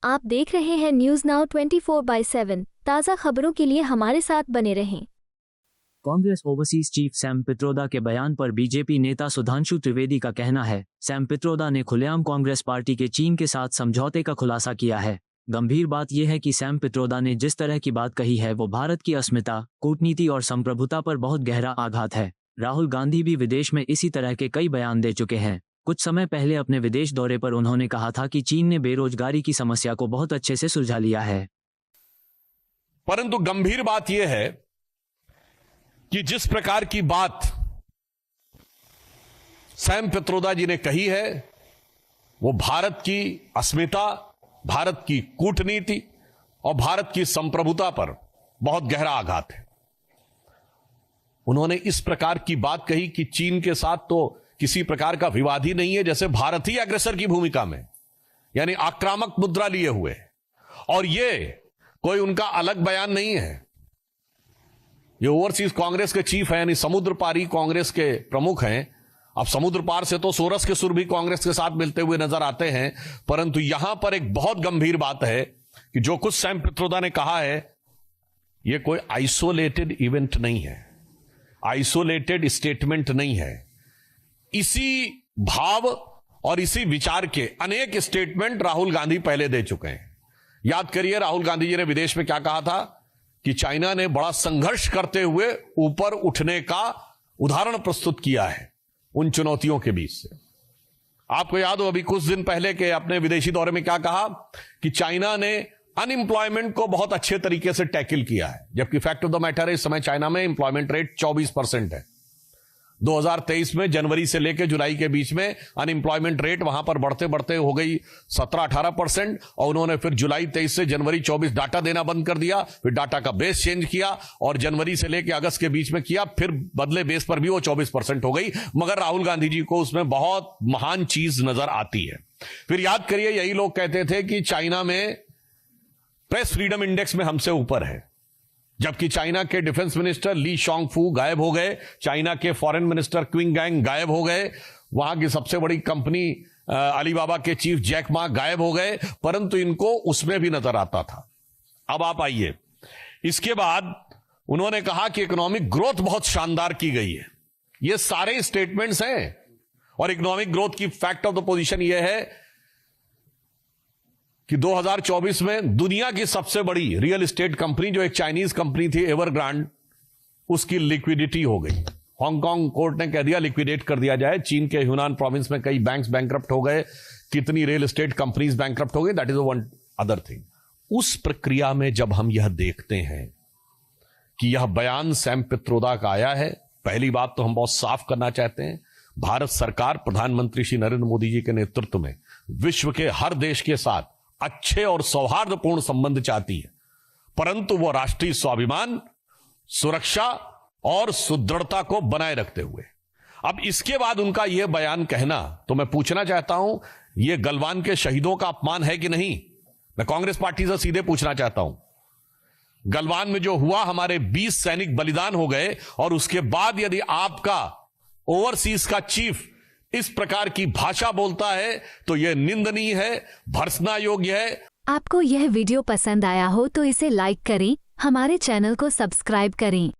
आप देख रहे हैं न्यूज नाउ 24/7 ताज़ा खबरों के लिए हमारे साथ बने रहें। Congress overseas chief Sam Pitroda के बयान पर बीजेपी नेता सुधांशु त्रिवेदी का कहना है, सैम पित्रोदा ने खुलेआम कांग्रेस पार्टी के चीन के साथ समझौते का खुलासा किया है। गंभीर बात यह है कि सैम पित्रोदा ने जिस तरह की बात कही है वो भारत की अस्मिता, कूटनीति और संप्रभुता पर बहुत गहरा आघात है। राहुल गांधी भी विदेश में इसी तरह के कई बयान दे चुके हैं। कुछ समय पहले अपने विदेश दौरे पर उन्होंने कहा था कि चीन ने बेरोजगारी की समस्या को बहुत अच्छे से सुलझा लिया है। परंतु गंभीर बात यह है कि जिस प्रकार की बात सैम पित्रोदा जी ने कही है वो भारत की अस्मिता, भारत की कूटनीति और भारत की संप्रभुता पर बहुत गहरा आघात है। उन्होंने इस प्रकार की बात कही कि चीन के साथ तो किसी प्रकार का विवाद ही नहीं है, जैसे भारत ही अग्रेसर की भूमिका में, यानी आक्रामक मुद्रा लिए हुए, और ये कोई उनका अलग बयान नहीं है। ये ओवरसीज कांग्रेस के चीफ है, यानी समुद्र पारी कांग्रेस के प्रमुख हैं। अब समुद्र पार से तो सोरस के सुर भी कांग्रेस के साथ मिलते हुए नजर आते हैं, परंतु यहां पर एक बहुत गंभीर बात है कि जो कुछ सैम पित्रोदा ने कहा है यह कोई आइसोलेटेड इवेंट नहीं है, आइसोलेटेड स्टेटमेंट नहीं है। इसी भाव और इसी विचार के अनेक स्टेटमेंट राहुल गांधी पहले दे चुके हैं। याद करिए, राहुल गांधी जी ने विदेश में क्या कहा था कि चाइना ने बड़ा संघर्ष करते हुए ऊपर उठने का उदाहरण प्रस्तुत किया है उन चुनौतियों के बीच से। आपको याद हो अभी कुछ दिन पहले के अपने विदेशी दौरे में क्या कहा कि चाइना ने अनएम्प्लॉयमेंट को बहुत अच्छे तरीके से टैकल किया है, जबकि फैक्ट ऑफ द मैटर है इस समय चाइना में एम्प्लॉयमेंट रेट 24% है। 2023 में जनवरी से लेकर जुलाई के बीच में अनएम्प्लॉयमेंट रेट वहां पर बढ़ते बढ़ते हो गई 17-18%, और उन्होंने फिर जुलाई 23 से जनवरी 24 डाटा देना बंद कर दिया, फिर डाटा का बेस चेंज किया और जनवरी से लेकर अगस्त के बीच में किया, फिर बदले बेस पर भी वो 24% हो गई। मगर राहुल गांधी जी को उसमें बहुत महान चीज नजर आती है। फिर याद करिए, यही लोग कहते थे कि चाइना में प्रेस फ्रीडम इंडेक्स में हमसे ऊपर है, जबकि चाइना के डिफेंस मिनिस्टर ली शॉन्गफू गायब हो गए, चाइना के फॉरेन मिनिस्टर क्विंग गैंग गायब हो गए, वहां की सबसे बड़ी कंपनी अलीबाबा के चीफ जैक मा गायब हो गए, परंतु इनको उसमें भी नजर आता था। अब आप आइए, इसके बाद उन्होंने कहा कि इकोनॉमिक ग्रोथ बहुत शानदार की गई है। ये सारे स्टेटमेंट्स हैं, और इकोनॉमिक ग्रोथ की फैक्ट ऑफ द पोजीशन यह है कि 2024 में दुनिया की सबसे बड़ी रियल एस्टेट कंपनी, जो एक चाइनीज कंपनी थी एवरग्रांड, उसकी लिक्विडिटी हो गई। हांगकांग कोर्ट ने कह दिया लिक्विडेट कर दिया जाए। चीन के ह्यूनान प्रोविंस में कई बैंक्स बैंकरप्ट हो गए, कितनी रियल एस्टेट कंपनीज बैंकरप्ट हो गई, that is one other thing. उस प्रक्रिया में जब हम यह देखते हैं कि यह बयान सैम पित्रोदा का आया है, पहली बात तो हम बहुत साफ करना चाहते हैं, भारत सरकार प्रधानमंत्री श्री नरेंद्र मोदी जी के नेतृत्व में विश्व के हर देश के साथ अच्छे और सौहार्दपूर्ण संबंध चाहती है, परंतु वो राष्ट्रीय स्वाभिमान, सुरक्षा और सुदृढ़ता को बनाए रखते हुए। अब इसके बाद उनका यह बयान कहना, तो मैं पूछना चाहता हूं, यह गलवान के शहीदों का अपमान है कि नहीं? मैं कांग्रेस पार्टी से सीधे पूछना चाहता हूं। गलवान में जो हुआ, हमारे 20 सैनिक बलिदान हो गए, और उसके बाद यदि आपका ओवरसीज का चीफ इस प्रकार की भाषा बोलता है तो यह निंदनीय है, भर्त्सना योग्य है। आपको यह वीडियो पसंद आया हो तो इसे लाइक करें, हमारे चैनल को सब्सक्राइब करें।